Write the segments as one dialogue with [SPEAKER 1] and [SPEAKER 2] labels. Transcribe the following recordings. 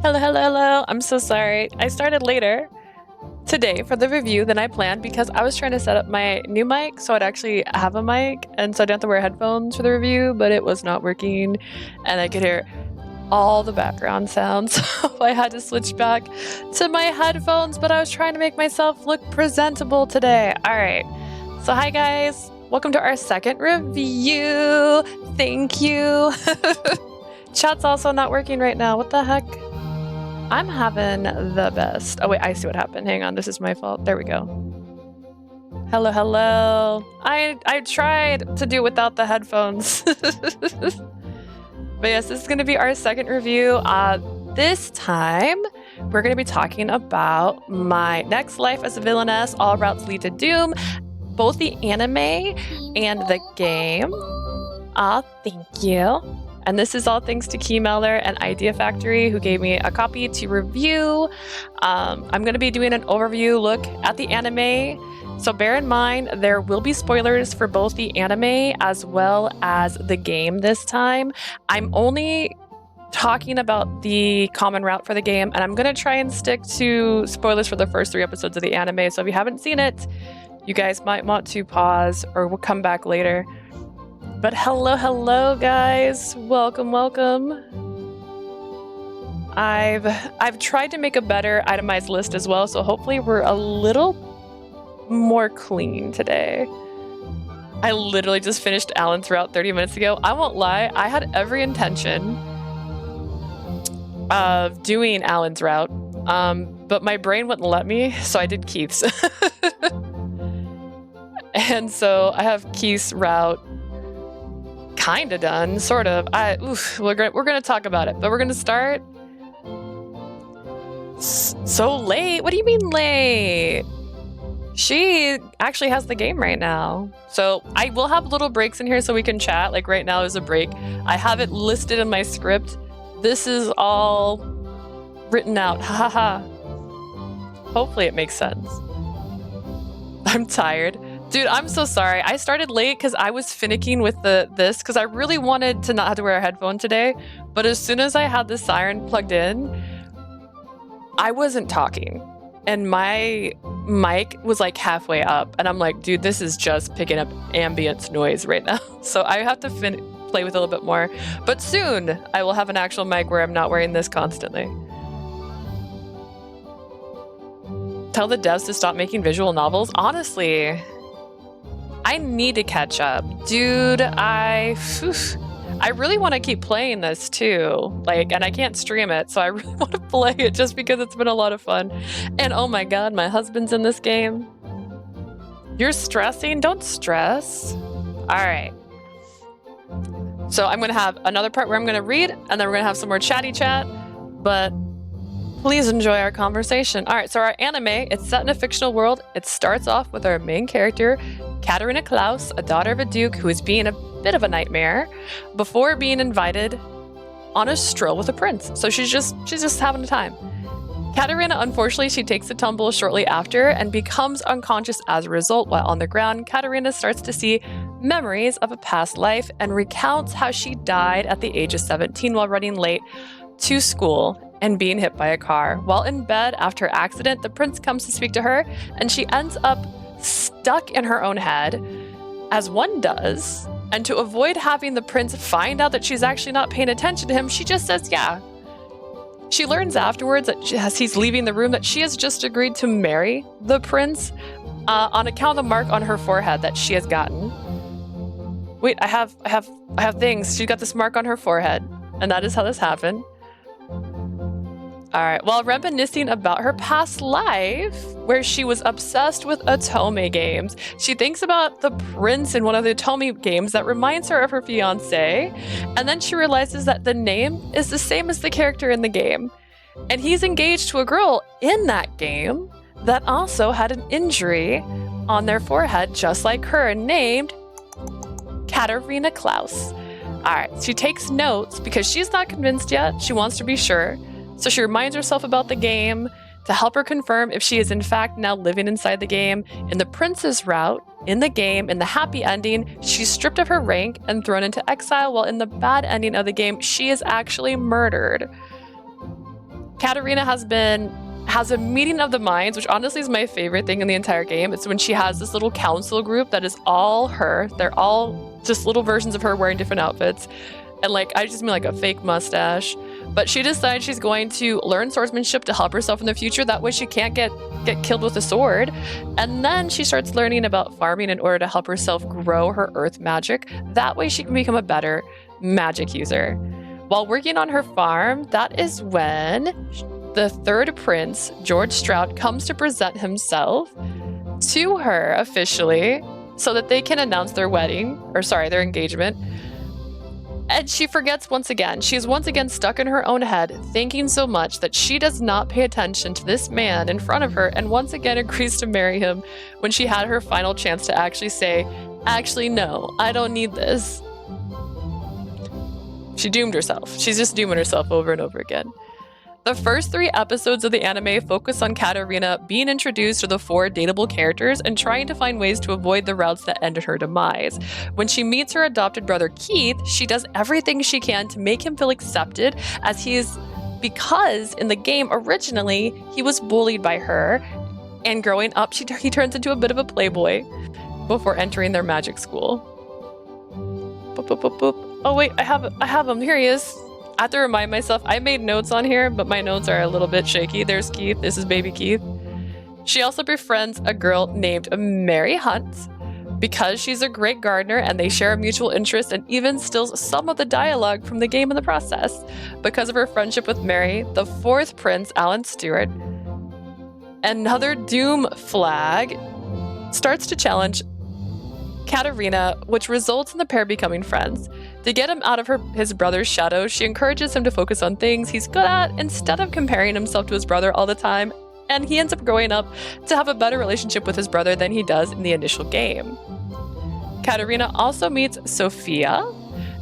[SPEAKER 1] Hello, hello, hello. I'm so sorry. I started later today for the review than I planned because I was trying to set up my new mic so I'd actually have a mic and so I didn't have to wear headphones for the review, but it was not working and I could hear all the background sounds. So I had to switch back to my headphones, but I was trying to make myself look presentable today. All right. So hi guys. Welcome to our second review. Thank you. Chat's also not working right now. What the heck? I'm having the best. Oh wait, I see what happened. Hang on, this is my fault. There we go. Hello, hello. I tried to do without the headphones. But yes, this is going to be our second review. This time, we're going to be talking about my next life as a villainess, All Routes Lead to Doom, both the anime and the game. Thank you. And this is all thanks to Key Meller and Idea Factory, who gave me a copy to review. I'm going to be doing an overview look at the anime. So bear in mind, there will be spoilers for both the anime as well as the game this time. I'm only talking about the common route for the game, and I'm going to try and stick to spoilers for the first 3 episodes of the anime. So if you haven't seen it, you guys might want to pause or we'll come back later. But hello, hello, guys. Welcome, welcome. I've tried to make a better itemized list as well, so hopefully we're a little more clean today. I literally just finished Alan's route 30 minutes ago. I won't lie, I had every intention of doing Alan's route, but my brain wouldn't let me, so I did Keith's. And so I have Keith's route kind of done, sort of. We're gonna talk about it, but we're gonna start so late. What do you mean late? She actually has the game right now, so I will have little breaks in here so we can chat. Like right now is a break. I have it listed in my script. This is all written out. Haha. Hopefully it makes sense. I'm tired. Dude, I'm so sorry. I started late because I was finicking with this because I really wanted to not have to wear a headphone today. But as soon as I had the siren plugged in, I wasn't talking. And my mic was like halfway up. And I'm like, dude, this is just picking up ambient noise right now. So I have to play with it a little bit more. But soon I will have an actual mic where I'm not wearing this constantly. Tell the devs to stop making visual novels. Honestly, I need to catch up. Dude, I really want to keep playing this too. And I can't stream it, so I really want to play it just because it's been a lot of fun. And oh my god, my husband's in this game. You're stressing? Don't stress. All right. So I'm going to have another part where I'm going to read, and then we're going to have some more chatty chat. But please enjoy our conversation. All right, so our anime, it's set in a fictional world. It starts off with our main character, Katarina Klaus, a daughter of a duke who is being a bit of a nightmare before being invited on a stroll with a prince. So she's just having a time. Katarina, unfortunately, she takes a tumble shortly after and becomes unconscious as a result. While on the ground, Katarina starts to see memories of a past life and recounts how she died at the age of 17 while running late to school and being hit by a car. While in bed after her accident, the prince comes to speak to her, and she ends up stuck in her own head, as one does. And to avoid having the prince find out that she's actually not paying attention to him, she just says, yeah. She learns afterwards that as he's leaving the room that she has just agreed to marry the prince on account of the mark on her forehead that she has gotten. Wait, I have things. She got this mark on her forehead, and that is how this happened. All right, while reminiscing about her past life, where she was obsessed with otome games, she thinks about the prince in one of the otome games that reminds her of her fiancé, and then she realizes that the name is the same as the character in the game, and he's engaged to a girl in that game that also had an injury on their forehead, just like her, named Katarina Klaus. All right, she takes notes because she's not convinced yet. She wants to be sure. So she reminds herself about the game to help her confirm if she is in fact now living inside the game. In the prince's route, in the game, in the happy ending, she's stripped of her rank and thrown into exile, while in the bad ending of the game, she is actually murdered. Katarina has a meeting of the minds, which honestly is my favorite thing in the entire game. It's when she has this little council group that is all her. They're all just little versions of her wearing different outfits. And I just mean a fake mustache. But she decides she's going to learn swordsmanship to help herself in the future. That way she can't get killed with a sword. And then she starts learning about farming in order to help herself grow her earth magic. That way she can become a better magic user. While working on her farm, that is when the third prince, George Stroud, comes to present himself to her officially so that they can announce their their engagement. And she forgets once again. She's once again stuck in her own head, thinking so much that she does not pay attention to this man in front of her, and once again agrees to marry him when she had her final chance to actually say, actually, no, I don't need this. She doomed herself. She's just dooming herself over and over again. The first 3 episodes of the anime focus on Katarina being introduced to the 4 dateable characters and trying to find ways to avoid the routes that ended her demise. When she meets her adopted brother Keith, she does everything she can to make him feel accepted because in the game originally, he was bullied by her, and growing up, he turns into a bit of a playboy before entering their magic school. Boop, boop, boop, boop. Oh wait, I have him. Here he is. I have to remind myself, I made notes on here, but my notes are a little bit shaky. There's Keith. This is baby Keith. She also befriends a girl named Mary Hunt because she's a great gardener, and they share a mutual interest, and even steals some of the dialogue from the game in the process. Because of her friendship with Mary, the 4th prince, Alan Stewart, another doom flag, starts to challenge Katarina, which results in the pair becoming friends. To get him out of his brother's shadow, she encourages him to focus on things he's good at instead of comparing himself to his brother all the time, and he ends up growing up to have a better relationship with his brother than he does in the initial game. Katarina also meets Sophia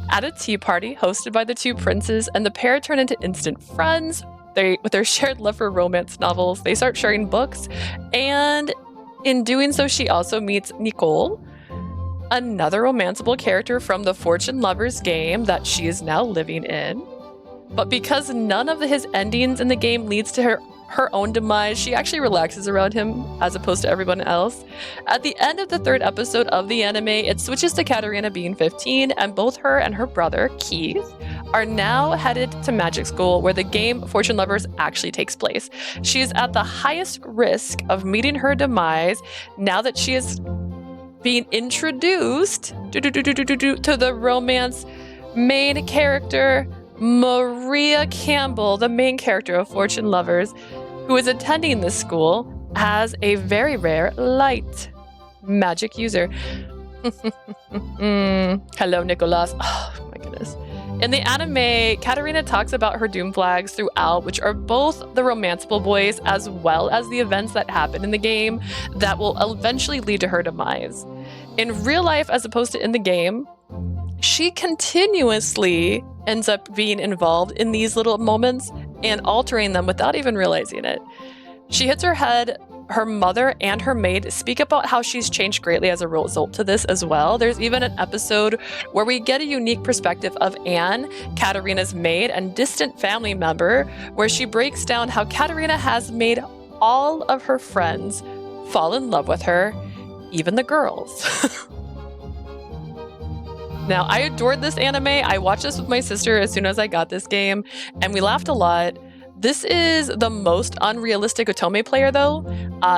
[SPEAKER 1] at a tea party hosted by the 2 princes, and the pair turn into instant friends. With their shared love for romance novels, they start sharing books, and in doing so, she also meets Nicole, another romanceable character from the Fortune Lovers game that she is now living in. But because none of his endings in the game leads to her own demise, she actually relaxes around him as opposed to everyone else. At the end of the 3rd episode of the anime, it switches to Katarina being 15, and both her and her brother, Keith, are now headed to magic school where the game Fortune Lovers actually takes place. She is at the highest risk of meeting her demise now that she is being introduced to the romance main character, Maria Campbell, the main character of Fortune Lovers, who is attending this school as a very rare lite magic user. Hello, Nicholas. Oh my goodness. In the anime, Katarina talks about her doom flags throughout, which are both the romanceable boys as well as the events that happen in the game that will eventually lead to her demise. In real life, as opposed to in the game, she continuously ends up being involved in these little moments and altering them without even realizing it. She hits her head her mother and her maid speak about how she's changed greatly as a result to this as well. There's even an episode where we get a unique perspective of Anne, Katerina's maid and distant family member, where she breaks down how Katerina has made all of her friends fall in love with her, even the girls. Now, I adored this anime. I watched this with my sister as soon as I got this game, and we laughed a lot. This is the most unrealistic otome player, though.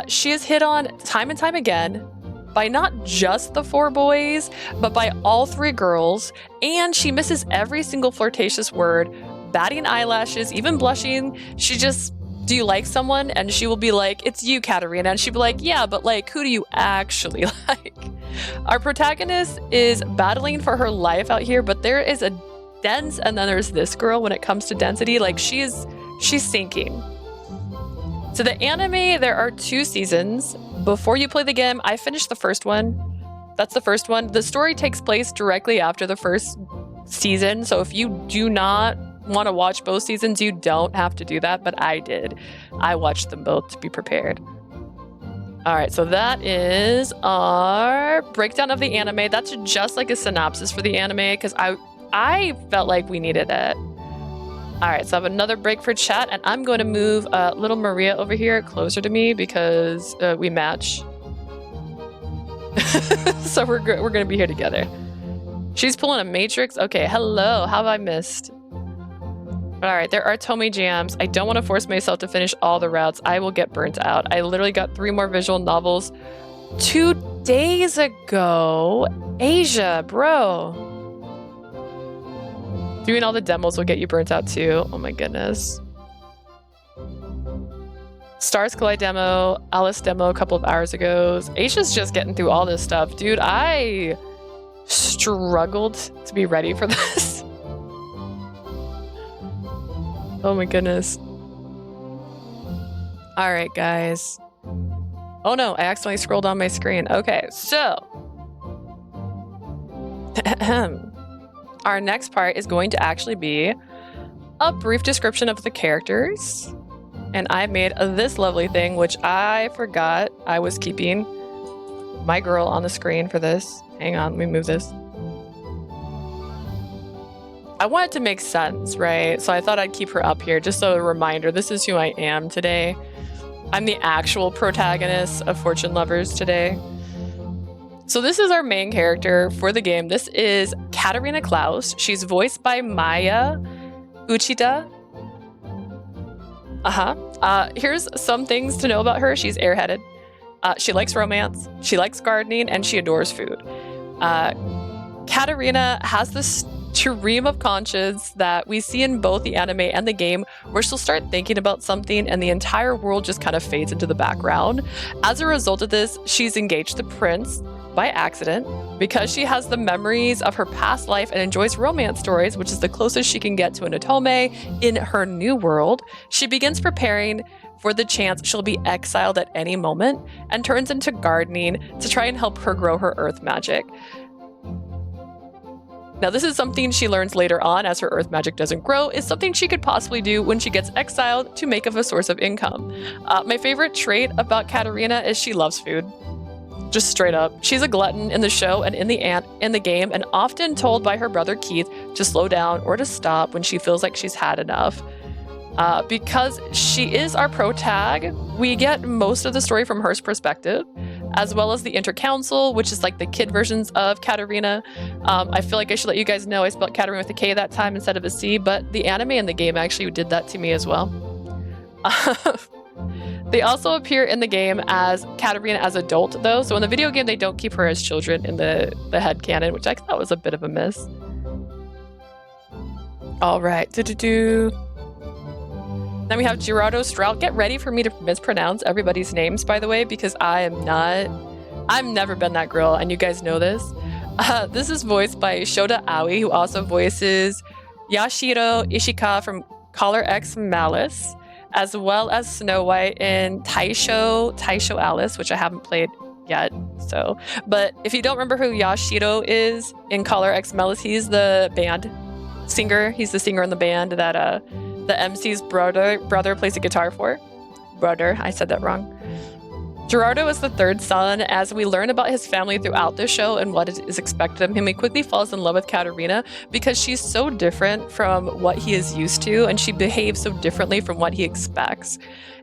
[SPEAKER 1] She is hit on time and time again by not just the 4 boys, but by all 3 girls, and she misses every single flirtatious word, batting eyelashes, even blushing. She just, do you like someone? And she will be like, it's you, Katerina. And she'll be like, yeah, but like, who do you actually like? Our protagonist is battling for her life out here, but there is a dense, and then there's this girl when it comes to density. Like, she's sinking. So the anime, there are 2 seasons. Before you play the game, I finished the first one. That's the first one. The story takes place directly after the first season. So if you do not want to watch both seasons, you don't have to do that, but I did. I watched them both to be prepared. All right, so that is our breakdown of the anime. That's just like a synopsis for the anime because I felt like we needed it. All right, so I have another break for chat, and I'm going to move little Maria over here closer to me because we match. So we're going to be here together. She's pulling a matrix. Okay, hello. How have I missed? All right, there are Tomy jams. I don't want to force myself to finish all the routes. I will get burnt out. I literally got 3 more visual novels 2 days ago. Asia, bro. Doing all the demos will get you burnt out too. Oh my goodness. Stars Collide demo, Alice demo a couple of hours ago. Asia's just getting through all this stuff. Dude, I struggled to be ready for this. Oh my goodness. All right, guys. Oh no, I accidentally scrolled on my screen. Okay, so. Our next part is going to actually be a brief description of the characters. And I made this lovely thing, which I forgot I was keeping my girl on the screen for this. Hang on, let me move this. I want it to make sense, right? So I thought I'd keep her up here just so a reminder, this is who I am today. I'm the actual protagonist of Fortune Lovers today. So this is our main character for the game. This is Katerina Klaus. She's voiced by Maya Uchida. Here's some things to know about her. She's airheaded. She likes romance. She likes gardening, and she adores food. Katerina has this stream of conscience that we see in both the anime and the game, where she'll start thinking about something and the entire world just kind of fades into the background. As a result of this, she's engaged the prince by accident because she has the memories of her past life and enjoys romance stories, which is the closest she can get to an otome in her new world. She begins preparing for the chance she'll be exiled at any moment and turns into gardening to try and help her grow her earth magic. Now, this is something she learns later on as her earth magic doesn't grow, is something she could possibly do when she gets exiled to make of a source of income. My favorite trait about Katerina is she loves food. Just straight up. She's a glutton in the show and in the game, and often told by her brother Keith to slow down or to stop when she feels like she's had enough. Because she is our protag, we get most of the story from her perspective, as well as the intercouncil, which is like the kid versions of Katerina. I feel like I should let you guys know I spelled Katerina with a K that time instead of a C, but the anime and the game actually did that to me as well. They also appear in the game as Katerina as adult, though. So in the video game, they don't keep her as children in the headcanon, which I thought was a bit of a miss. All right. Then we have Gerardo Strout. Get ready for me to mispronounce everybody's names, by the way, because I've never been that girl, and you guys know this. This is voiced by Shota Aoi, who also voices Yashiro Ishikawa from Collar X Malice, as well as Snow White in Taisho Alice, which I haven't played yet. So, but if you don't remember who Yashiro is in Collar X Malice, he's the band singer. He's the singer in the band that the MC's brother plays the guitar for. Brother, I said that wrong. Gerardo is the third son. As we learn about his family throughout the show and what is expected of him, he quickly falls in love with Katarina because she's so different from what he is used to, and she behaves so differently from what he expects.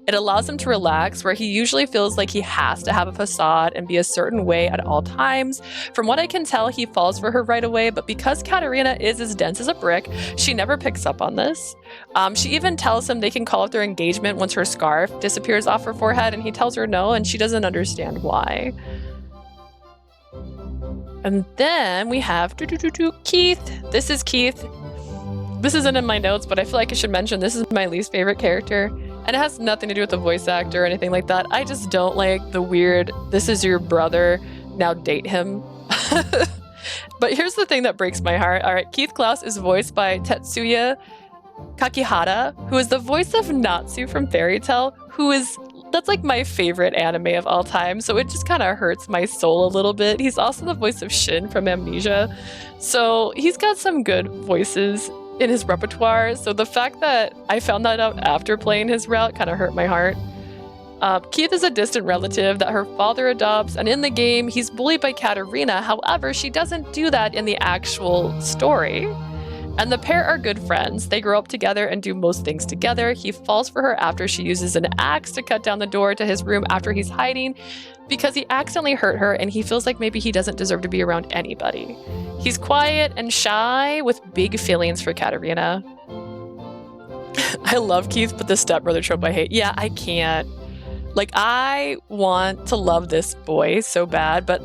[SPEAKER 1] It allows him to relax, where he usually feels like he has to have a facade and be a certain way at all times. From what I can tell, he falls for her right away, but because Katarina is as dense as a brick, she never picks up on this. She even tells him they can call off their engagement once her scarf disappears off her forehead, and he tells her no, and she doesn't understand why. And then we have Keith. This is Keith. This isn't in my notes, but I feel like I should mention this is my least favorite character. And it has nothing to do with the voice actor or anything like that. I just don't like the weird, this is your brother, now date him. But here's the thing that breaks my heart. All right, Keith Klaus is voiced by Tetsuya Kakihara, who is the voice of Natsu from Fairy Tail, that's like my favorite anime of all time, so it just kind of hurts my soul a little bit. He's also the voice of Shin from Amnesia, so he's got some good voices in his repertoire, so the fact that I found that out after playing his route kind of hurt my heart. Keith is a distant relative that her father adopts, and in the game, he's bullied by Katarina. However, she doesn't do that in the actual story. And the pair are good friends. They grow up together and do most things together. He falls for her after she uses an axe to cut down the door to his room after he's hiding because he accidentally hurt her and he feels like maybe he doesn't deserve to be around anybody. He's quiet and shy with big feelings for Katarina. I love Keith, but the stepbrother trope I hate. Yeah, I can't. Like, I want to love this boy so bad, but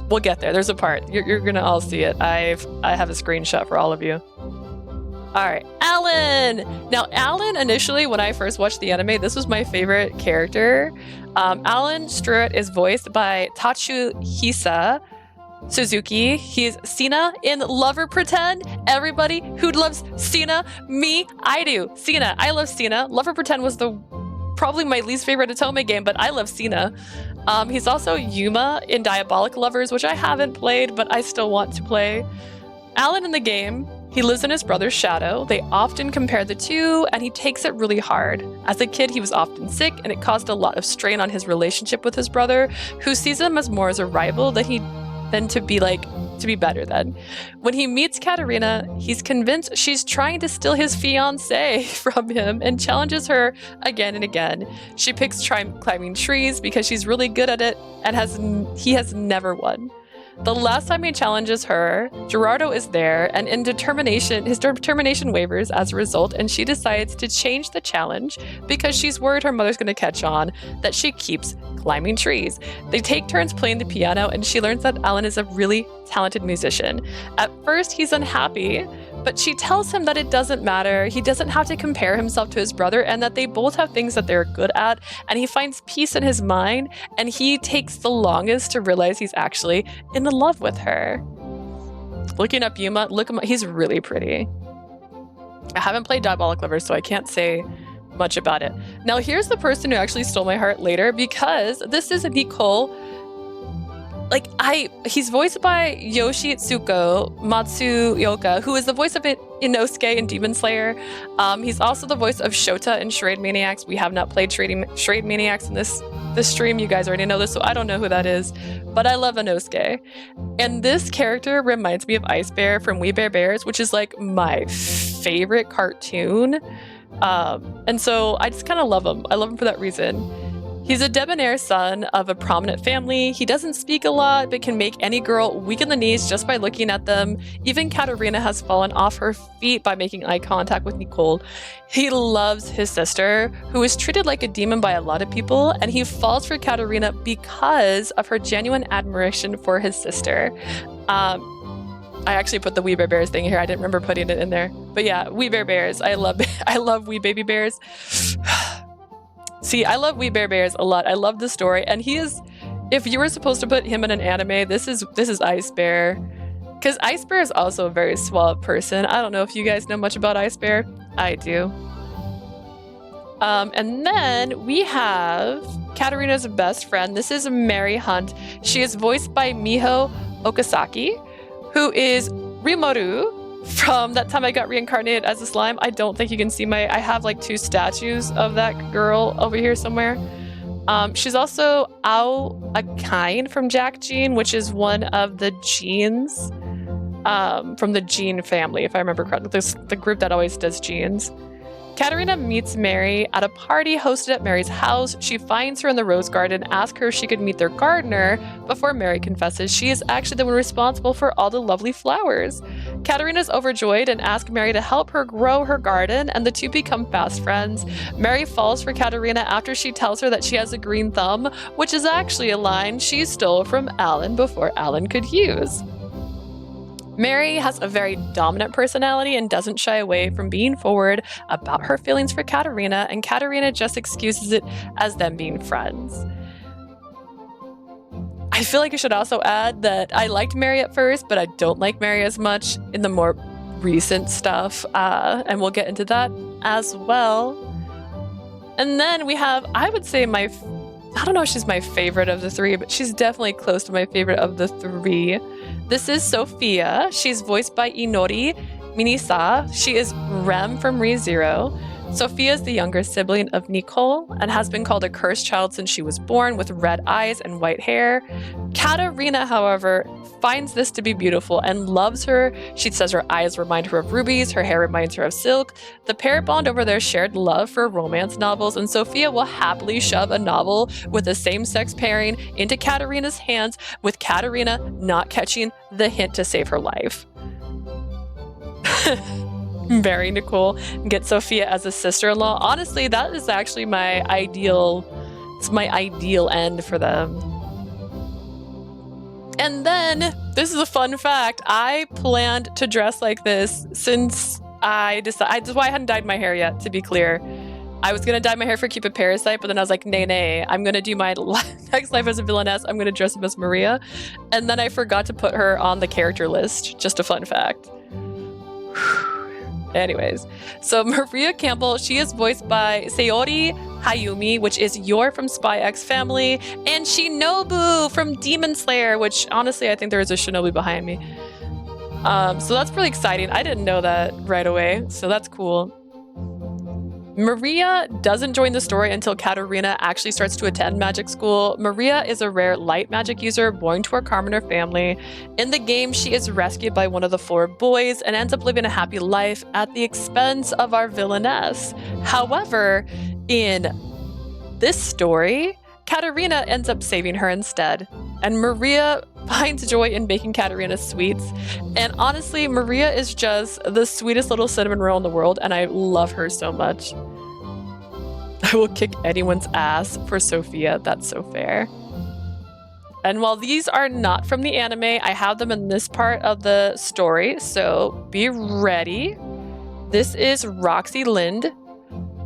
[SPEAKER 1] we'll get there. There's a part. You're gonna all see it. I have a screenshot for all of you. All right, Alan. Now, Alan, initially, when I first watched the anime, this was my favorite character. Alan Struett is voiced by Tatsuhisa Suzuki. He's Sina in Lover Pretend. Everybody who loves Sina, me, I do. Sina, I love Sina. Lover Pretend was probably my least favorite otome game, but I love Sina. He's also Yuma in Diabolic Lovers, which I haven't played, but I still want to play. Alan in the game, he lives in his brother's shadow. They often compare the two, and he takes it really hard. As a kid, he was often sick, and it caused a lot of strain on his relationship with his brother, who sees him as more as a rival than to be better than. When he meets Katarina, he's convinced she's trying to steal his fiancé from him and challenges her again and again. She picks climbing trees because she's really good at it and he has never won. The last time he challenges her, Gerardo is there, and his determination wavers as a result, and she decides to change the challenge because she's worried her mother's going to catch on that she keeps climbing trees. They take turns playing the piano, and she learns that Alan is a really talented musician. At first, he's unhappy, but she tells him that it doesn't matter. He doesn't have to compare himself to his brother, and that they both have things that they're good at, and he finds peace in his mind, and he takes the longest to realize he's actually in love with her. Looking up Yuma, he's really pretty. I haven't played Diabolic Lovers, so I can't say much about it. Now, here's the person who actually stole my heart later, because this is Nicole. He's voiced by Yoshitsuko Matsuyoka, who is the voice of Inosuke in Demon Slayer. He's also the voice of Shota in Charade Maniacs. We have not played Charade Maniacs in this stream. You guys already know this, so I don't know who that is, but I love Inosuke. And this character reminds me of Ice Bear from We Bare Bears, which is like my favorite cartoon. And so I just kind of love him. I love him for that reason. He's a debonair son of a prominent family. He doesn't speak a lot, but can make any girl weak in the knees just by looking at them. Even Katarina has fallen off her feet by making eye contact with Nicole. He loves his sister, who is treated like a demon by a lot of people, and he falls for Katarina because of her genuine admiration for his sister. I actually put the We Bare Bears thing here. I didn't remember putting it in there. But yeah, We Bare Bears. I love We Baby Bears. See, I love We Bare Bears a lot. I love the story, and he is. If you were supposed to put him in an anime, this is Ice Bear, because Ice Bear is also a very suave person. I don't know if you guys know much about Ice Bear. I do. And then we have Katarina's best friend. This is Mary Hunt. She is voiced by Miho Okasaki, who is Rimuru from That Time I Got Reincarnated as a Slime. I don't think you can see I have like 2 statues of that girl over here somewhere. She's also Ao-Akain from Jack Gene, which is one of the genes from the Gene family, if I remember correctly. This the group that always does genes. Katarina meets Mary at a party hosted at Mary's house. She finds her in the rose garden, asks her if she could meet their gardener before Mary confesses she is actually the one responsible for all the lovely flowers. Katarina's overjoyed and asks Mary to help her grow her garden, and the two become fast friends. Mary falls for Katarina after she tells her that she has a green thumb, which is actually a line she stole from Alan before Alan could use. Mary has a very dominant personality and doesn't shy away from being forward about her feelings for Katarina, and Katarina just excuses it as them being friends. I feel like I should also add that I liked Mary at first, but I don't like Mary as much in the more recent stuff, and we'll get into that as well. And then we have, I would say I don't know if she's my favorite of the three, but she's definitely close to my favorite of the three. This is Sophia. She's voiced by Inori Minisa. She is Rem from ReZero. Sophia is the younger sibling of Nicole and has been called a cursed child since she was born, with red eyes and white hair. Katarina, however, finds this to be beautiful and loves her. She says her eyes remind her of rubies, her hair reminds her of silk. The pair bond over their shared love for romance novels, and Sophia will happily shove a novel with a same-sex pairing into Katarina's hands, with Katarina not catching the hint to save her life. Marry Nicole and get Sophia as a sister-in-law. Honestly, that is actually my ideal end for them. And then, this is a fun fact, I planned to dress like this since I decided, that's why I hadn't dyed my hair yet, to be clear. I was gonna dye my hair for Cupid Parasite, but then I was like, nay, I'm gonna do my next life as a villainess, I'm gonna dress up as Maria. And then I forgot to put her on the character list, just a fun fact. Anyways, so Maria Campbell, she is voiced by Sayori Hayumi, which is Yor from Spy X Family, and Shinobu from Demon Slayer, which honestly, I think there is a Shinobu behind me. So that's really exciting. I didn't know that right away, so that's cool. Maria doesn't join the story until Katarina actually starts to attend magic school. Maria is a rare light magic user born to a commoner family. In the game, she is rescued by one of the 4 boys and ends up living a happy life at the expense of our villainess. However, in this story, Katarina ends up saving her instead, and Maria finds joy in baking Katarina sweets. And honestly, Maria is just the sweetest little cinnamon roll in the world, and I love her so much. I will kick anyone's ass for Sophia, that's so fair. And while these are not from the anime, I have them in this part of the story, so be ready. This is Roxy Lind.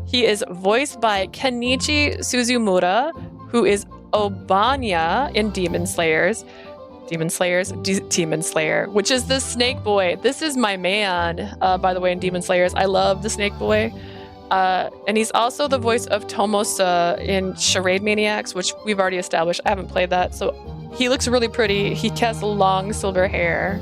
[SPEAKER 1] He is voiced by Kenichi Suzumura, who is Obanya in Demon Slayer, which is the Snake Boy. This is my man, by the way, in Demon Slayers. I love the Snake Boy. And he's also the voice of Tomosa in Charade Maniacs, which we've already established. I haven't played that, so he looks really pretty. He has long silver hair.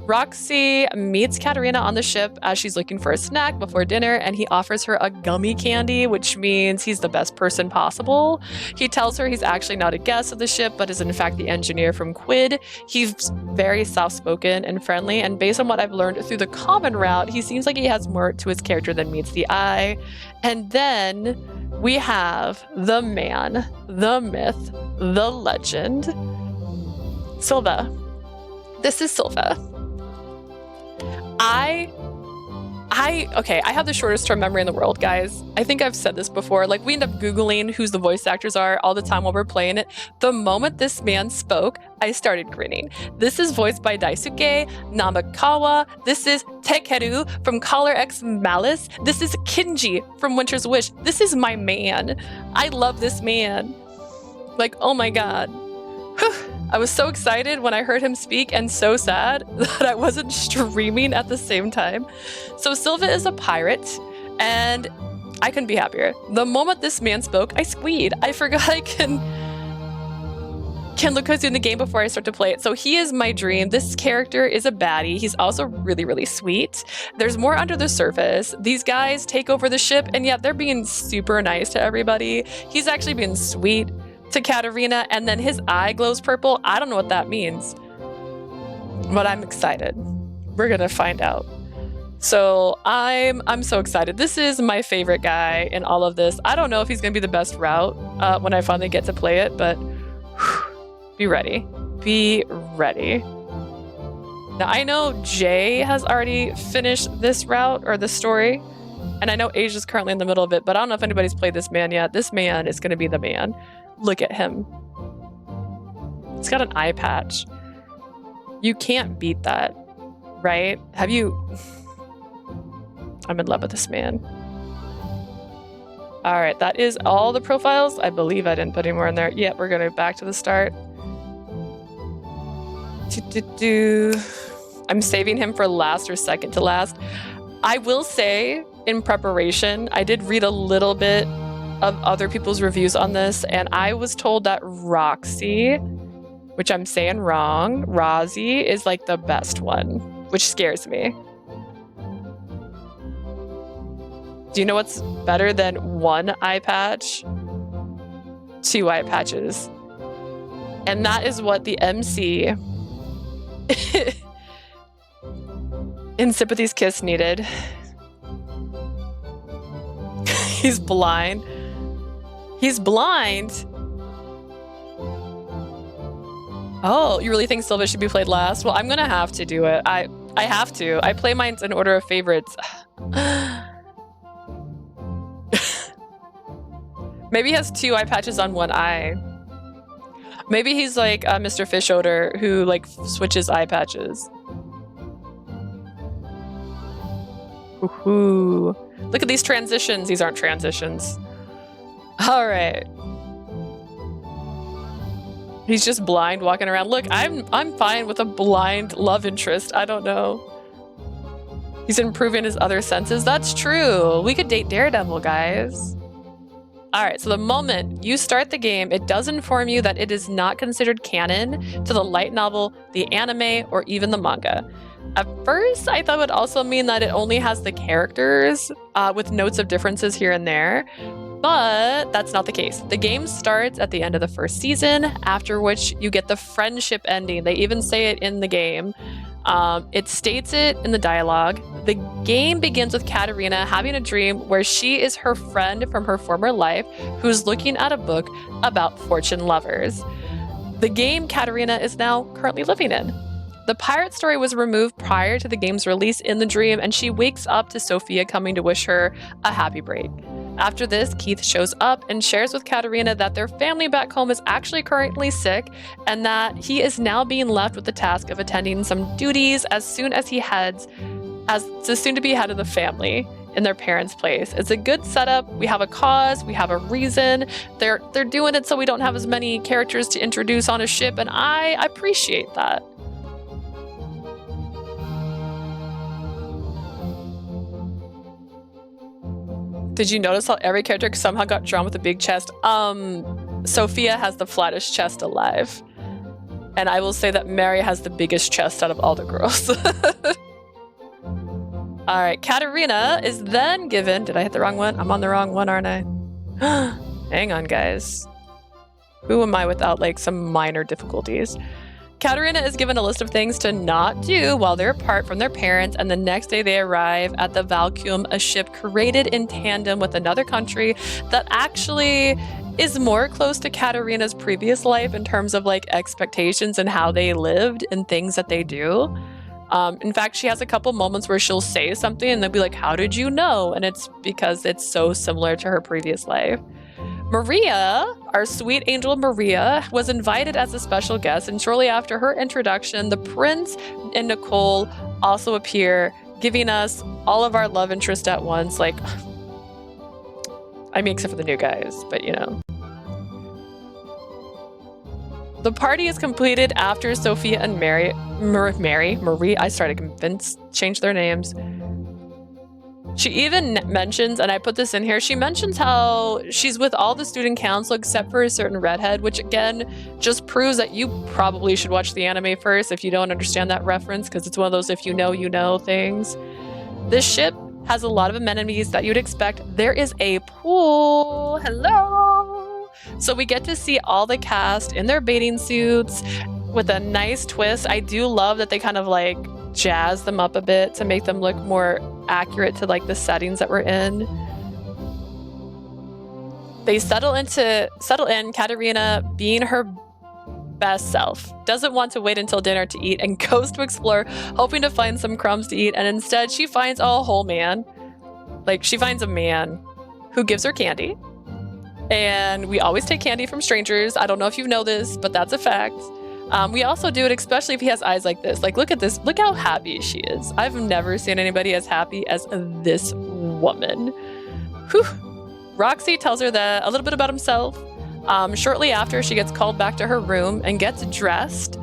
[SPEAKER 1] Roxy meets Katarina on the ship as she's looking for a snack before dinner, and he offers her a gummy candy, which means he's the best person possible. He tells her he's actually not a guest of the ship, but is in fact the engineer from Quid. He's very soft-spoken and friendly, and based on what I've learned through the common route, he seems like he has more to his character than meets the eye. And then we have the man, the myth, the legend, Silva. This is Silva. I have the shortest term memory in the world, guys. I think I've said this before. Like, we end up Googling who the voice actors are all the time while we're playing it. The moment this man spoke, I started grinning. This is voiced by Daisuke Namakawa. This is Takeru from Collar X Malice. This is Kinji from Winter's Wish. This is my man. I love this man. Like, oh my god. Whew. I was so excited when I heard him speak and so sad that I wasn't streaming at the same time. So Silva is a pirate, and I couldn't be happier. The moment this man spoke, I squeed. I forgot I can... Can look who's in the game before I start to play it. So he is my dream. This character is a baddie. He's also really, really sweet. There's more under the surface. These guys take over the ship, and yet they're being super nice to everybody. He's actually being sweet to Katarina, and then his eye glows purple. I don't know what that means, but I'm excited. We're gonna find out. So I'm so excited. This is my favorite guy in all of this. I don't know if he's gonna be the best route when I finally get to play it, but be ready. Be ready. Now, I know Jay has already finished this route or this story, and I know Asia's currently in the middle of it, but I don't know if anybody's played this man yet. This man is going to be the man. Look at him. He's got an eye patch. You can't beat that, right? Have you... I'm in love with this man. All right, that is all the profiles. I believe I didn't put any more in there. Yeah, we're going to back to the start. I'm saving him for last or second to last. I will say, in preparation, I did read a little bit of other people's reviews on this, and I was told that Roxy, which I'm saying wrong, Rozzy, is like the best one, which scares me. Do you know what's better than one eye patch? 2 eye patches. And that is what the MC in Sympathy's Kiss needed. He's blind. He's blind? Oh, you really think Sylva should be played last? Well, I'm gonna have to do it. I have to. I play mine in order of favorites. Maybe he has 2 eye patches on 1 eye. Maybe he's like Mr. Fish Odor who like switches eye patches. Ooh. Look at these transitions. These aren't transitions. All right. He's just blind walking around. Look, I'm fine with a blind love interest. I don't know. He's improving his other senses. That's true. We could date Daredevil, guys. All right, so the moment you start the game, it does inform you that it is not considered canon to the light novel, the anime, or even the manga. At first, I thought it would also mean that it only has the characters with notes of differences here and there, but that's not the case. The game starts at the end of the first season, after which you get the friendship ending. They even say it in the game. It states it in the dialogue. The game begins with Katarina having a dream where she is her friend from her former life who's looking at a book about fortune lovers. The game Katarina is now currently living in. The pirate story was removed prior to the game's release in the dream, and she wakes up to Sophia coming to wish her a happy break. After this, Keith shows up and shares with Katarina that their family back home is actually currently sick and that he is now being left with the task of attending some duties as soon as he heads as the soon-to-be head of the family in their parents' place. It's a good setup. We have a cause. We have a reason. They're doing it so we don't have as many characters to introduce on a ship, and I appreciate that. Did you notice how every character somehow got drawn with a big chest? Sophia has the flattest chest alive. And I will say that Mary has the biggest chest out of all the girls. All right, Katarina is then given... Did I hit the wrong one? I'm on the wrong one, aren't I? Hang on, guys. Who am I without, like, some minor difficulties? Katarina is given a list of things to not do while they're apart from their parents, and the next day they arrive at the Valcuum, a ship created in tandem with another country that actually is more close to Katarina's previous life in terms of like expectations and how they lived and things that they do. In fact, she has a couple moments where she'll say something and they'll be like, "How did you know?" And it's because it's so similar to her previous life. Maria, our sweet angel Maria, was invited as a special guest, and shortly after her introduction, the prince and Nicole also appear, giving us all of our love interest at once. Like, I mean, except for the new guys, but you know. The party is completed after Sophia and Marie, I started convinced, change their names. She even mentions, and I put this in here, she mentions how she's with all the student council except for a certain redhead, which again just proves that you probably should watch the anime first if you don't understand that reference, because it's one of those if you know things. This ship has a lot of amenities that you'd expect. There is a pool. Hello. So we get to see all the cast in their bathing suits with a nice twist. I do love that they kind of like jazz them up a bit to make them look more accurate to like the settings that we're in. They settle in, Katarina being her best self, doesn't want to wait until dinner to eat and goes to explore, hoping to find some crumbs to eat, and instead she finds a whole man. Like, she finds a man who gives her candy. And we always take candy from strangers. I don't know if you know this, but that's a fact. We also do it, especially if he has eyes like this. Like, look at this. Look how happy she is. I've never seen anybody as happy as this woman. Whew. Roxy tells her a little bit about himself. Shortly after, she gets called back to her room and gets dressed.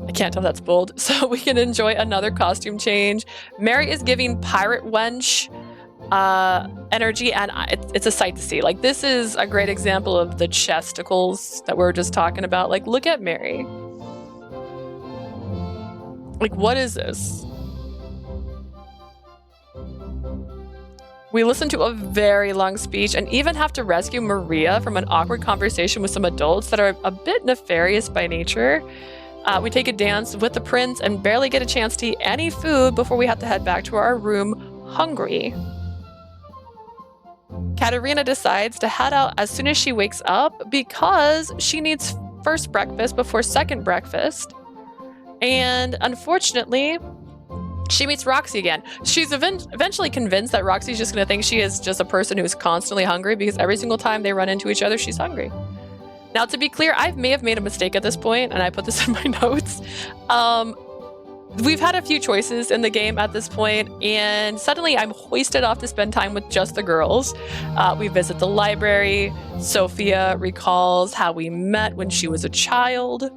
[SPEAKER 1] I can't tell if that's bold. So we can enjoy another costume change. Mary is giving pirate wench energy, and it's a sight to see. Like, this is a great example of the chesticles that we were just talking about. Like, look at Mary. Like, what is this? We listen to a very long speech and even have to rescue Maria from an awkward conversation with some adults that are a bit nefarious by nature. We take a dance with the prince and barely get a chance to eat any food before we have to head back to our room hungry. Katarina decides to head out as soon as she wakes up because she needs first breakfast before second breakfast. And unfortunately, she meets Roxy again. She's eventually convinced that Roxy's just going to think she is just a person who's constantly hungry because every single time they run into each other, she's hungry. Now, to be clear, I may have made a mistake at this point, and I put this in my notes. We've had a few choices in the game at this point, and suddenly I'm hoisted off to spend time with just the girls. We visit the library. Sophia recalls how we met when she was a child.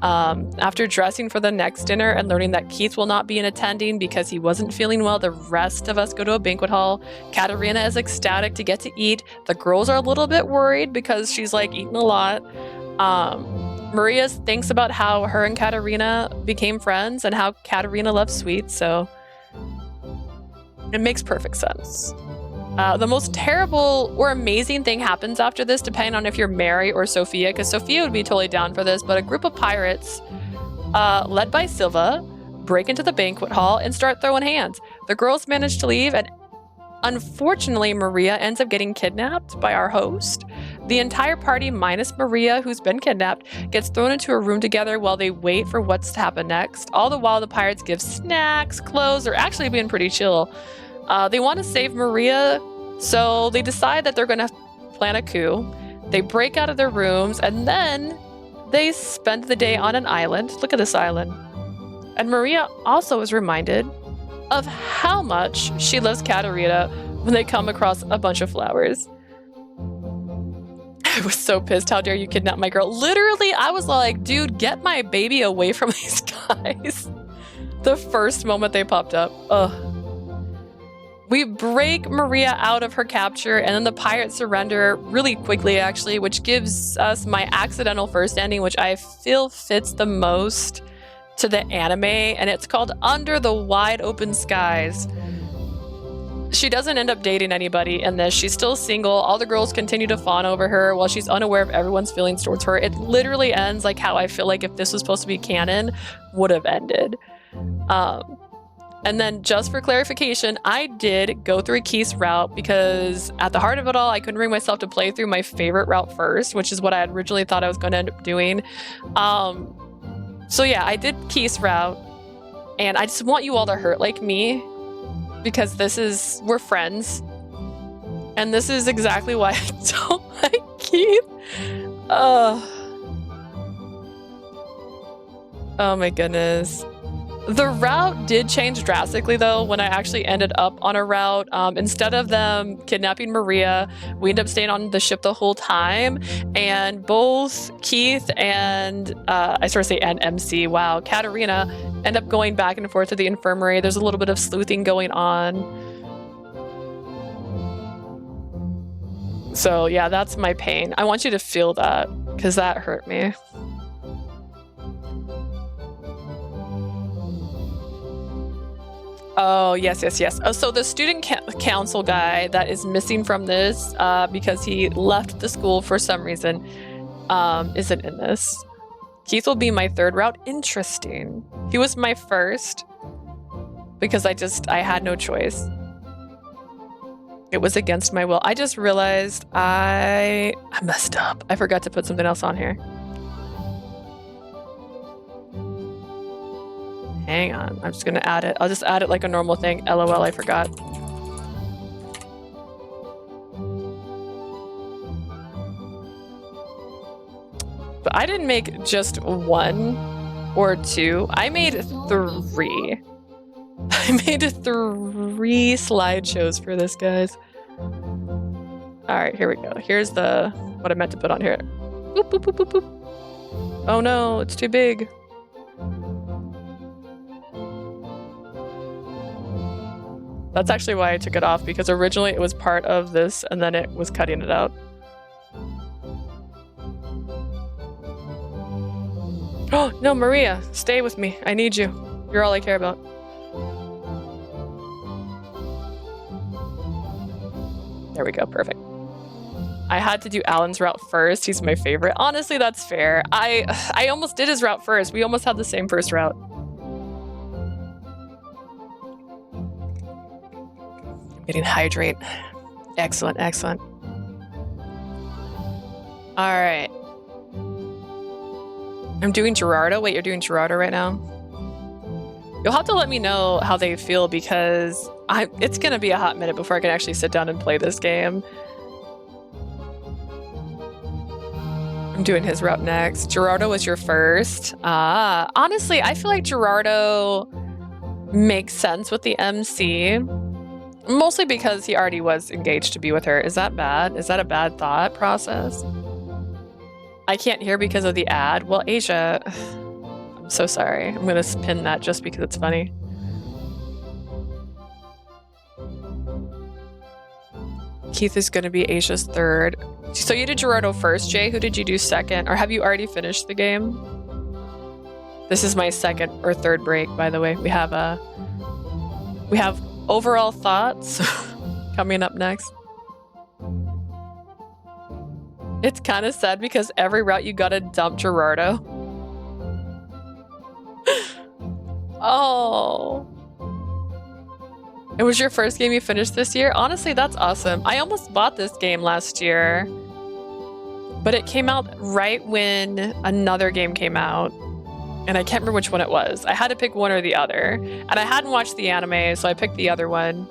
[SPEAKER 1] After dressing for the next dinner and learning that Keith will not be in attending because he wasn't feeling well, the rest of us go to a banquet hall. Katarina is ecstatic to get to eat. The girls are a little bit worried because she's like eating a lot. Maria thinks about how her and Katarina became friends and how Katarina loves sweets, so it makes perfect sense. The most terrible or amazing thing happens after this, depending on if you're Mary or Sophia, because Sophia would be totally down for this, but a group of pirates, led by Silva, break into the banquet hall and start throwing hands. The girls manage to leave, and unfortunately, Maria ends up getting kidnapped by our host. The entire party, minus Maria, who's been kidnapped, gets thrown into a room together while they wait for what's to happen next. All the while, the pirates give snacks, clothes, they're actually being pretty chill. They want to save Maria, so they decide that they're going to plan a coup. They break out of their rooms, and then they spend the day on an island. Look at this island. And Maria also is reminded of how much she loves Katarina when they come across a bunch of flowers. I was so pissed. How dare you kidnap my girl? Literally, I was like, dude, get my baby away from these guys. The first moment they popped up. Ugh. We break Maria out of her capture, and then the pirates surrender really quickly, actually, which gives us my accidental first ending, which I feel fits the most to the anime, and it's called Under the Wide Open Skies. She doesn't end up dating anybody in this. She's still single. All the girls continue to fawn over her while she's unaware of everyone's feelings towards her. It literally ends like how I feel like if this was supposed to be canon, would have ended. And then just for clarification, I did go through Keith's route because at the heart of it all, I couldn't bring myself to play through my favorite route first, which is what I had originally thought I was going to end up doing. So yeah, I did Keith's route, and I just want you all to hurt like me because we're friends. And this is exactly why I don't like Keith. Oh my goodness. The route did change drastically though when I actually ended up on a route. Instead of them kidnapping Maria, we ended up staying on the ship the whole time, and both Keith and I sort of say and MC, wow, Katarina end up going back and forth to the infirmary. There's a little bit of sleuthing going on. So yeah, that's my pain. I want you to feel that because that hurt me. Oh, yes. Oh, so the student council guy that is missing from this because he left the school for some reason isn't in this. Keith will be my third route. Interesting. He was my first because I had no choice. It was against my will. I just realized I messed up. I forgot to put something else on here. Hang on, I'm just gonna add it. I'll just add it like a normal thing. LOL, I forgot. But I didn't make just 1 or 2. I made 3. I made 3 slideshows for this, guys. All right, here we go. Here's what I meant to put on here. Boop, boop, boop, boop, boop. Oh no, it's too big. That's actually why I took it off, because originally it was part of this and then it was cutting it out. Oh, no, Maria, stay with me. I need you. You're all I care about. There we go, perfect. I had to do Alan's route first. He's my favorite. Honestly, that's fair. I almost did his route first. We almost had the same first route. Getting hydrate. Excellent, excellent. All right. I'm doing Gerardo. Wait, you're doing Gerardo right now? You'll have to let me know how they feel, because it's going to be a hot minute before I can actually sit down and play this game. I'm doing his route next. Gerardo was your first. Honestly, I feel like Gerardo makes sense with the MC. Mostly because he already was engaged to be with her. Is that bad? Is that a bad thought process? I can't hear because of the ad. Well, Asia, I'm so sorry. I'm going to pin that just because it's funny. Keith is going to be Asia's third. So you did Gerardo first, Jay. Who did you do second? Or have you already finished the game? This is my second or third break, by the way. We have overall thoughts coming up next. It's kind of sad because every route you gotta dump Gerardo. Oh. It was your first game you finished this year? Honestly, that's awesome. I almost bought this game last year, but it came out right when another game came out. And I can't remember which one it was. I had to pick one or the other. And I hadn't watched the anime, so I picked the other one.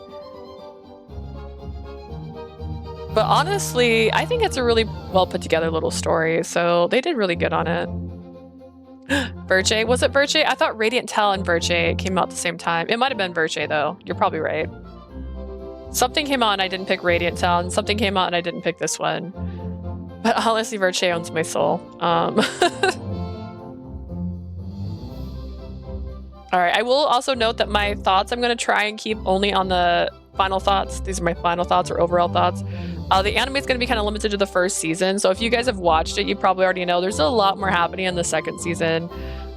[SPEAKER 1] But honestly, I think it's a really well put together little story, so they did really good on it. Verche, was it Verche? I thought Radiant Tal and Verche came out at the same time. It might have been Verche though. You're probably right. Something came out and I didn't pick Radiant Tal, and something came out and I didn't pick this one. But honestly, Verche owns my soul. All right, I will also note that my thoughts I'm going to try and keep only on the final thoughts. These are my final thoughts or overall thoughts. The anime is going to be kind of limited to the first season. So if you guys have watched it, you probably already know there's a lot more happening in the second season.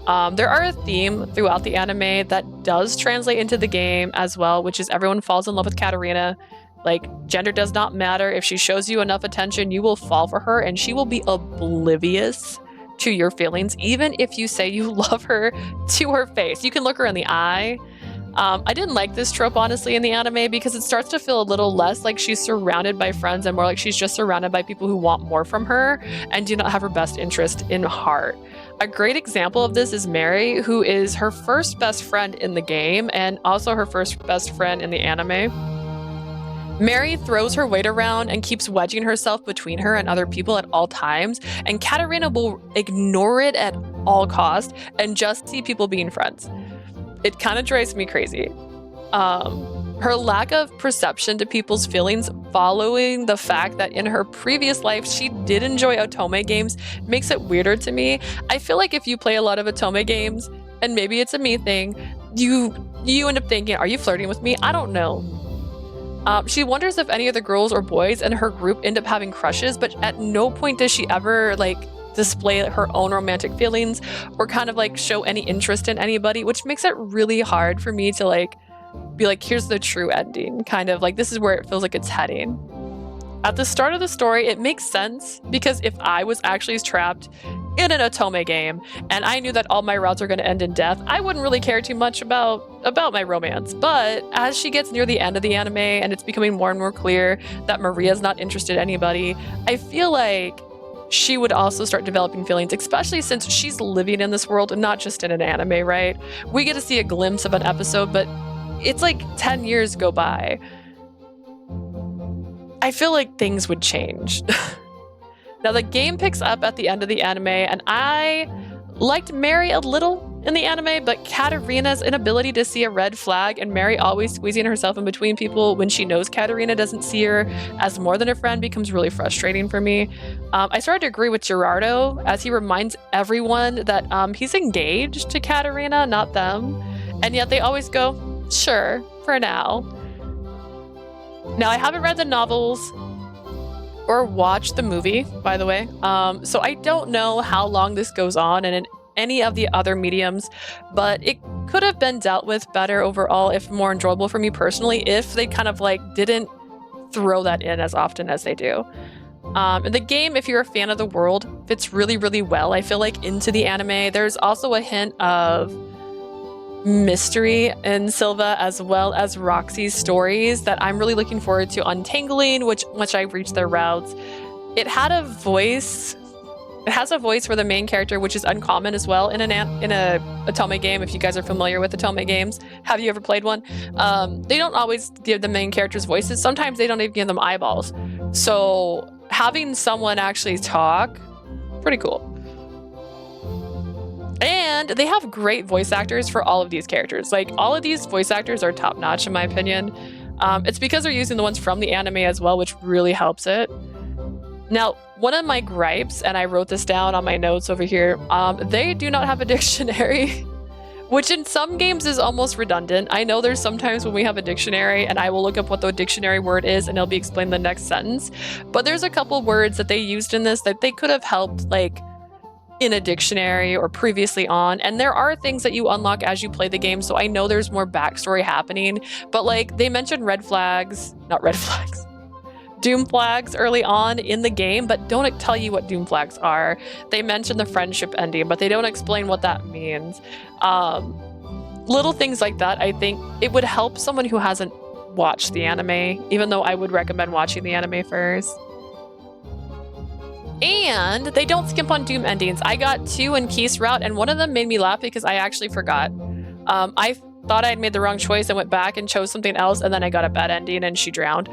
[SPEAKER 1] There are a theme throughout the anime that does translate into the game as well, which is everyone falls in love with Katarina. Like, gender does not matter. If she shows you enough attention, you will fall for her and she will be oblivious to your feelings, even if you say you love her to her face. You can look her in the eye. I didn't like this trope, honestly, in the anime because it starts to feel a little less like she's surrounded by friends and more like she's just surrounded by people who want more from her and do not have her best interest in heart. A great example of this is Mary, who is her first best friend in the game and also her first best friend in the anime. Mary throws her weight around and keeps wedging herself between her and other people at all times, and Katarina will ignore it at all costs and just see people being friends. it kind of drives me crazy. Her lack of perception to people's feelings following the fact that in her previous life she did enjoy otome games makes it weirder to me. I feel like if you play a lot of otome games, and maybe it's a me thing, you end up thinking, are you flirting with me? I don't know. She wonders if any of the girls or boys in her group end up having crushes, but at no point does she ever like display her own romantic feelings or kind of like show any interest in anybody, which makes it really hard for me to like be like, here's the true ending, kind of like this is where it feels like it's heading. At the start of the story, it makes sense because if I was actually trapped in an otome game and I knew that all my routes are going to end in death, I wouldn't really care too much about my romance. But as she gets near the end of the anime and it's becoming more and more clear that Maria's not interested in anybody, I feel like she would also start developing feelings, especially since she's living in this world and not just in an anime, right? We get to see a glimpse of an episode, but it's like 10 years go by. I feel like things would change. Now the game picks up at the end of the anime, and I liked Mary a little in the anime, but Katarina's inability to see a red flag and Mary always squeezing herself in between people when she knows Katarina doesn't see her as more than a friend becomes really frustrating for me. I started to agree with Gerardo as he reminds everyone that he's engaged to Katarina, not them. And yet they always go, sure, for now. Now, I haven't read the novels or watched the movie, by the way, so I don't know how long this goes on and in any of the other mediums, but it could have been dealt with better overall, if more enjoyable for me personally, if they kind of like didn't throw that in as often as they do. And the game, if you're a fan of the world, fits really, really well, I feel like, into the anime. There's also a hint of mystery in Silva as well as Roxy's stories that I'm really looking forward to untangling, which I've reached their routes. It has a voice for the main character, which is uncommon as well in a otome game. If you guys are familiar with otome games, have you ever played one? They don't always give the main characters voices. Sometimes they don't even give them eyeballs. So having someone actually talk, pretty cool. And they have great voice actors for all of these characters. Like, all of these voice actors are top notch in my opinion. It's because they're using the ones from the anime as well, which really helps it. Now, one of my gripes, and I wrote this down on my notes over here, they do not have a dictionary, which in some games is almost redundant. I know there's sometimes when we have a dictionary and I will look up what the dictionary word is and it'll be explained the next sentence. But there's a couple words that they used in this that they could have helped, like, in a dictionary or previously on, and there are things that you unlock as you play the game, so I know there's more backstory happening, but like they mentioned doom flags early on in the game, but don't tell you what doom flags are. They mention the friendship ending, but they don't explain what that means. Little things like that, I think it would help someone who hasn't watched the anime, even though I would recommend watching the anime first. And they don't skimp on doom endings. I got 2 in Keith's route, and one of them made me laugh because I actually forgot. I thought I had made the wrong choice and went back and chose something else, and then I got a bad ending and she drowned.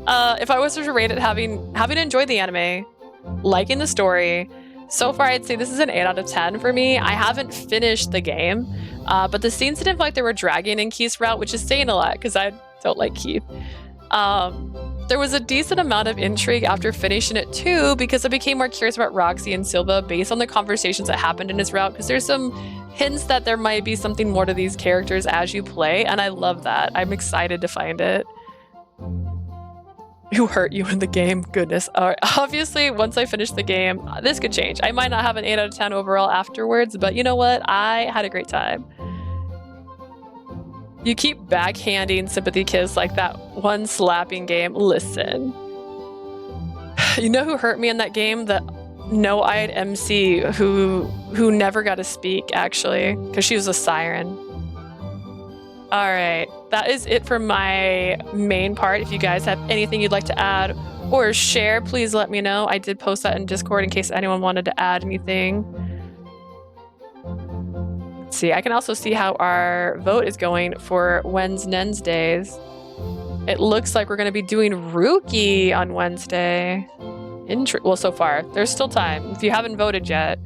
[SPEAKER 1] If I was to rate it, having enjoyed the anime, liking the story, so far I'd say this is an 8 out of 10 for me. I haven't finished the game, but the scenes didn't feel like they were dragging in Keith's route, which is saying a lot because I don't like Keith. There was a decent amount of intrigue after finishing it too, because I became more curious about Roxy and Silva based on the conversations that happened in his route, because there's some hints that there might be something more to these characters as you play, and I love that. I'm excited to find it. Who hurt you in the game? Goodness. Obviously, once I finish the game, this could change. I might not have an 8 out of 10 overall afterwards, but you know what? I had a great time. You keep backhanding Sympathy Kiss like that one slapping game. Listen. You know who hurt me in that game? The no-eyed MC who never got to speak, actually, because she was a siren. Alright, that is it for my main part. If you guys have anything you'd like to add or share, please let me know. I did post that in Discord in case anyone wanted to add anything. See, I can also see how our vote is going for Wednesdays. It looks like we're going to be doing Rookie on Wednesday. Well, so far. There's still time. If you haven't voted yet,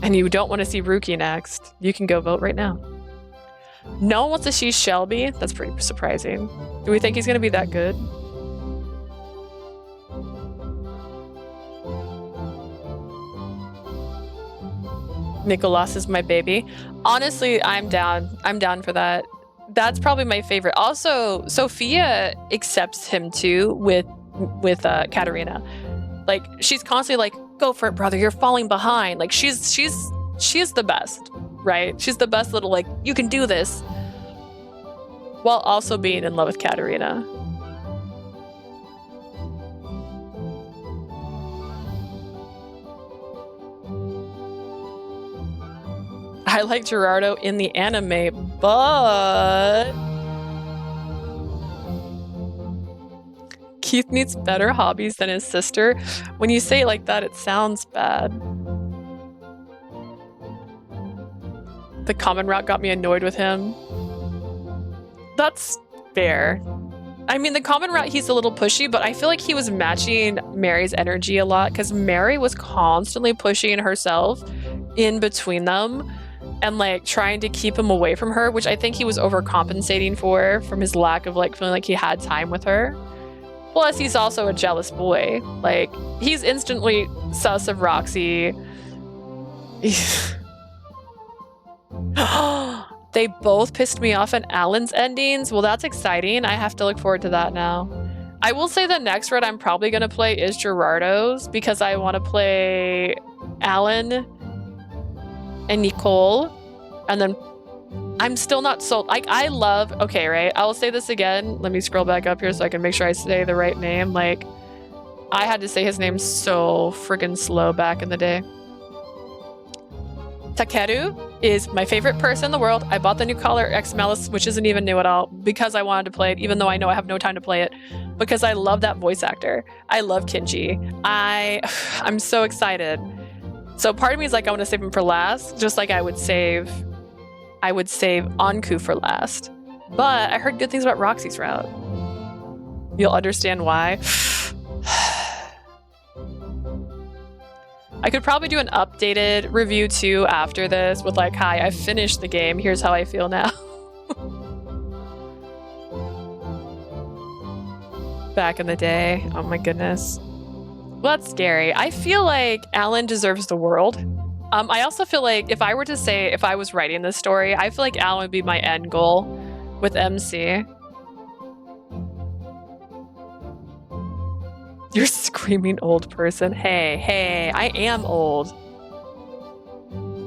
[SPEAKER 1] and you don't want to see Ruki next, you can go vote right now. No one wants to see Shelby. That's pretty surprising. Do we think he's going to be that good? Nicolas is my baby. Honestly, I'm down. I'm down for that. That's probably my favorite. Also, Sophia accepts him too with Katarina. Like, she's constantly like, go for it, brother, you're falling behind. Like, she's the best, right? She's the best little, like, you can do this, while also being in love with Katarina. I like Gerardo in the anime, but Keith needs better hobbies than his sister. When you say it like that, it sounds bad. The common route got me annoyed with him. That's fair. I mean, the common route, he's a little pushy, but I feel like he was matching Mary's energy a lot because Mary was constantly pushing herself in between them and like trying to keep him away from her, which I think he was overcompensating for from his lack of like feeling like he had time with her. Plus, he's also a jealous boy. Like, he's instantly sus of Roxy. They both pissed me off in Alan's endings. Well, that's exciting. I have to look forward to that now. I will say the next raid I'm probably going to play is Gerardo's because I want to play Alan and Nicole. And then I'm still not sold. Like, I love... Okay, right? I'll say this again. Let me scroll back up here so I can make sure I say the right name. Like, I had to say his name so friggin' slow back in the day. Takeru is my favorite person in the world. I bought the new collar X Malice, which isn't even new at all, because I wanted to play it, even though I know I have no time to play it, because I love that voice actor. I love Kinji. I'm so excited. So part of me is like, I want to save him for last, just like I would save Anku for last. But I heard good things about Roxy's route. You'll understand why. I could probably do an updated review too after this with like, hi, I finished the game. Here's how I feel now. Back in the day. Oh my goodness. Well, that's scary. I feel like Alan deserves the world. I also feel like if I were to say, if I was writing this story, I feel like Alan would be my end goal with MC. You're screaming old person. Hey, I am old.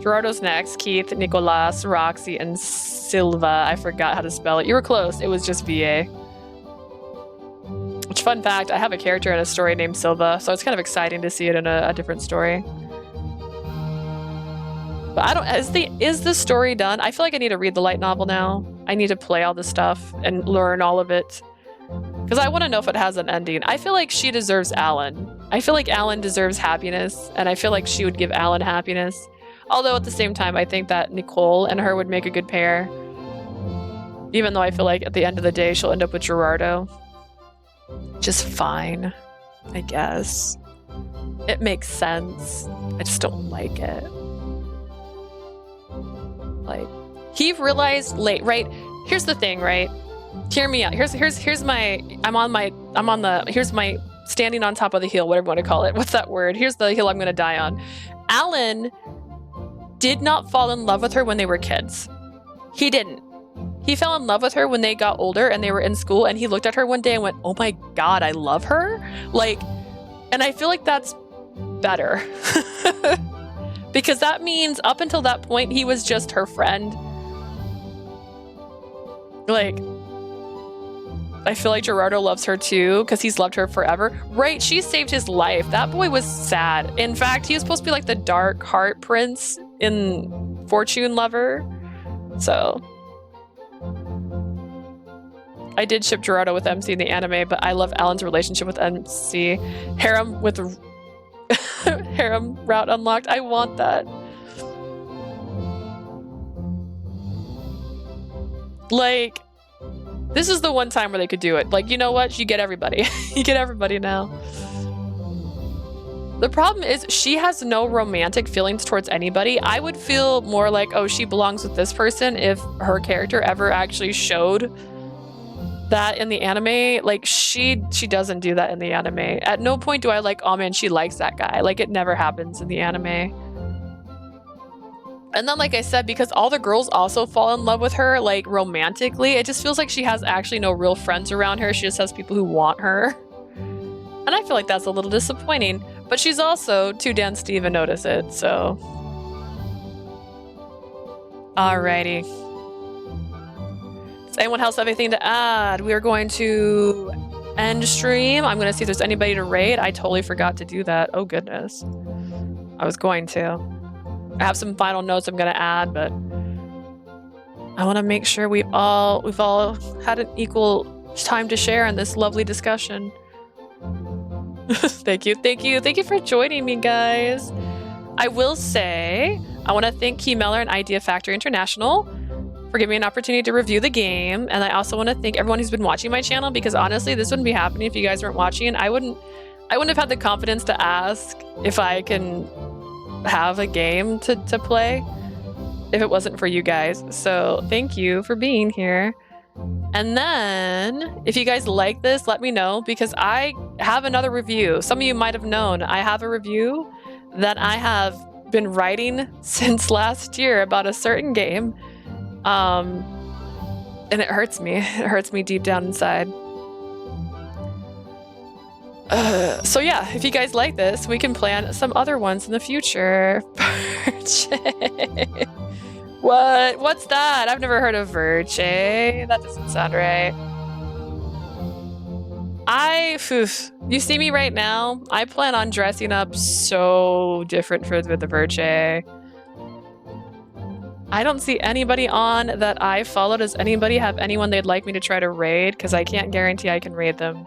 [SPEAKER 1] Gerardo's next. Keith, Nicolas, Roxy, and Silva. I forgot how to spell it. You were close. It was just VA. Which, fun fact, I have a character in a story named Silva, so it's kind of exciting to see it in a different story. But I don't... Is the story done? I feel like I need to read the light novel now. I need to play all this stuff and learn all of it. Because I want to know if it has an ending. I feel like she deserves Alan. I feel like Alan deserves happiness, and I feel like she would give Alan happiness. Although at the same time, I think that Nicole and her would make a good pair. Even though I feel like at the end of the day, she'll end up with Gerardo. Just fine, I guess. It makes sense. I just don't like it. Like, he realized late, right? Here's the thing, right? Hear me out. Here's my here's my standing on top of the hill, whatever you want to call it. What's that word? Here's the hill I'm gonna die on. Alan did not fall in love with her when they were kids. He didn't. He fell in love with her when they got older and they were in school, and he looked at her one day and went, oh my God, I love her. Like, and I feel like that's better. Because that means up until that point, he was just her friend. Like, I feel like Gerardo loves her too, because he's loved her forever. Right, she saved his life. That boy was sad. In fact, he was supposed to be like the dark heart prince in Fortune Lover. So, I did ship Gerardo with MC in the anime, but I love Alan's relationship with MC. Harem with harem route unlocked. I want that. Like, this is the one time where they could do it. Like, you know what? You get everybody. You get everybody now. The problem is she has no romantic feelings towards anybody. I would feel more like, oh, she belongs with this person if her character ever actually showed that in the anime. Like she doesn't do that in the anime. At no point do I like, oh man, she likes that guy. Like it never happens in the anime. And then, like I said, because all the girls also fall in love with her, like romantically, it just feels like she has actually no real friends around her. She just has people who want her. And I feel like that's a little disappointing. But she's also too dense to even notice it, so. Alrighty. Does anyone else have anything to add? We are going to end stream. I'm going to see if there's anybody to raid. I totally forgot to do that. Oh, goodness. I was going to. I have some final notes I'm going to add, but I want to make sure we've all had an equal time to share in this lovely discussion. Thank you for joining me, guys. I will say I want to thank Key Meller and Idea Factory International for giving me an opportunity to review the game, and I also want to thank everyone who's been watching my channel, because honestly this wouldn't be happening if you guys weren't watching. I wouldn't have had the confidence to ask if I can have a game to play if it wasn't for you guys. So thank you for being here. And then if you guys like this, let me know, because I have another review. Some of you might have known I have a review that I have been writing since last year about a certain game. And it hurts me. It hurts me deep down inside. So yeah, if you guys like this, we can plan some other ones in the future. What's that? I've never heard of Verge. That doesn't sound right. You see me right now? I plan on dressing up so different with the Verge. I don't see anybody on that I follow. Does anybody have anyone they'd like me to try to raid? Because I can't guarantee I can raid them.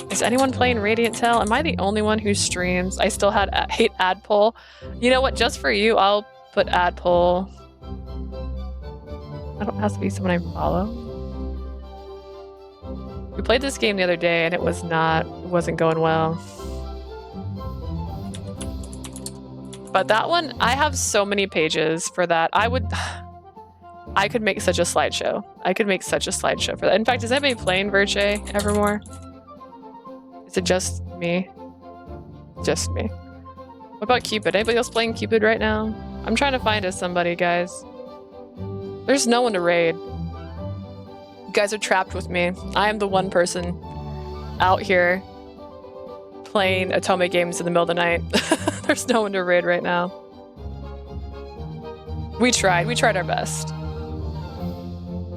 [SPEAKER 1] Is anyone playing Radiant Tail? Am I the only one who streams? I still hate ad pull. You know what? Just for you, I'll put ad pull. I don't have to be someone I follow. We played this game the other day and it wasn't going well. But that one, I have so many pages for that. I could make such a slideshow. I could make such a slideshow for that. In fact, is anybody playing Verge evermore? Is it just me? Just me. What about Cupid? Anybody else playing Cupid right now? I'm trying to find us somebody, guys. There's no one to raid. You guys are trapped with me. I am the one person out here playing otome games in the middle of the night. There's no one to raid right now. We tried our best.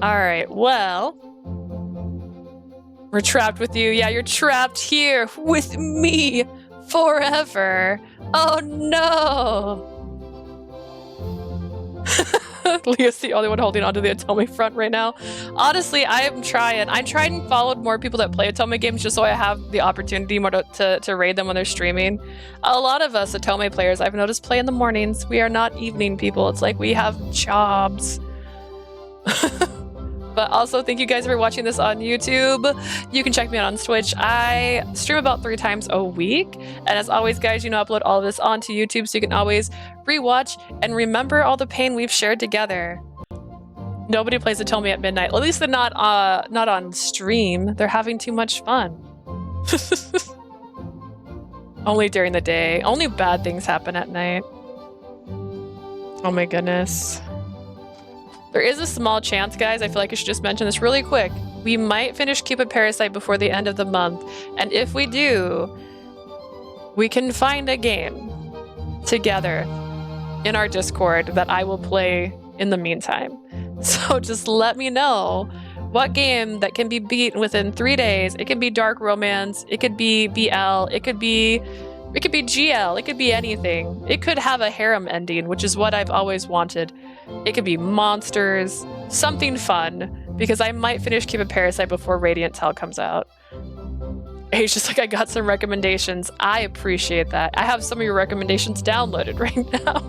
[SPEAKER 1] Alright, well, we're trapped with you. Yeah, you're trapped here with me forever. Oh no! Leah's the only one holding onto the otome front right now. Honestly, I'm trying and follow more people that play otome games just so I have the opportunity more to raid them when they're streaming. A lot of us otome players I've noticed play in the mornings. We are not evening people. It's like we have jobs. But also, thank you guys for watching this on YouTube. You can check me out on Twitch. I stream about 3 times a week. And as always, guys, I upload all of this onto YouTube so you can always rewatch and remember all the pain we've shared together. Nobody plays otome at midnight. At least they're not on stream. They're having too much fun. Only during the day. Only bad things happen at night. Oh my goodness. There is a small chance, guys, I feel like I should just mention this really quick. We might finish Cupid Parasite before the end of the month. And if we do, we can find a game together in our Discord that I will play in the meantime. So just let me know what game that can be beat within 3 days. It can be dark romance, it could be BL, it could be GL, it could be anything. It could have a harem ending, which is what I've always wanted. It could be monsters, something fun, because I might finish Cupid Parasite before Radiant Tail comes out. He's just like, I got some recommendations. I appreciate that. I have some of your recommendations downloaded right now.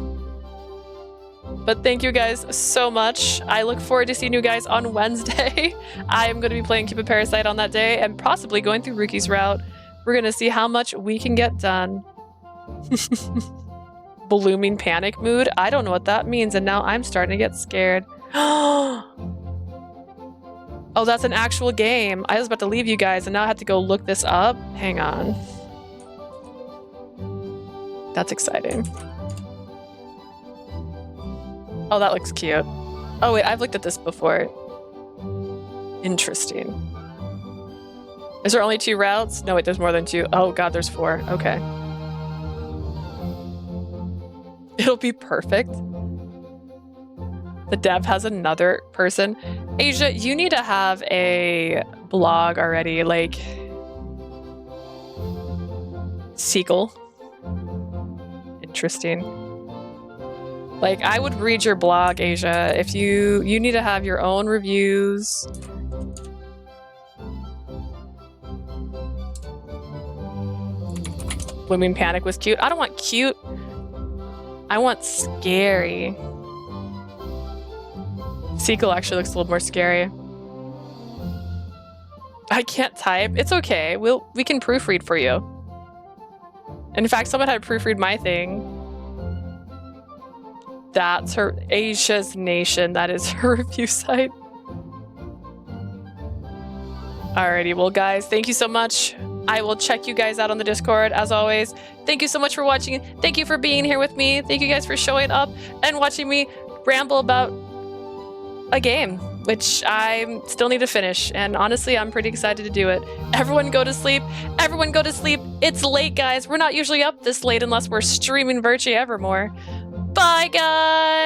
[SPEAKER 1] But thank you guys so much. I look forward to seeing you guys on Wednesday. I am going to be playing Cupid Parasite on that day and possibly going through Ruki's route. We're gonna see how much we can get done. Blooming panic mood? I don't know what that means, and now I'm starting to get scared. Oh, that's an actual game. I was about to leave you guys, and now I have to go look this up. Hang on. That's exciting. Oh, that looks cute. Oh, wait, I've looked at this before. Interesting. Is there only 2 routes? No, wait, there's more than 2. Oh, God, there's 4. Okay. It'll be perfect. The dev has another person. Asia, you need to have a blog already, like sequel. Interesting. Like, I would read your blog, Asia. If you need to have your own reviews. Blooming Panic was cute. I don't want cute. I want scary. Sequel actually looks a little more scary. I can't type. It's okay. We can proofread for you. In fact, someone had to proofread my thing. That's her Asia's Nation. That is her review site. Alrighty, well guys, thank you so much. I will check you guys out on the Discord as always. Thank you so much for watching. Thank you for being here with me. Thank you guys for showing up and watching me ramble about a game, which I still need to finish. And honestly, I'm pretty excited to do it. Everyone go to sleep. Everyone go to sleep. It's late, guys. We're not usually up this late unless we're streaming Virtue Evermore. Bye, guys.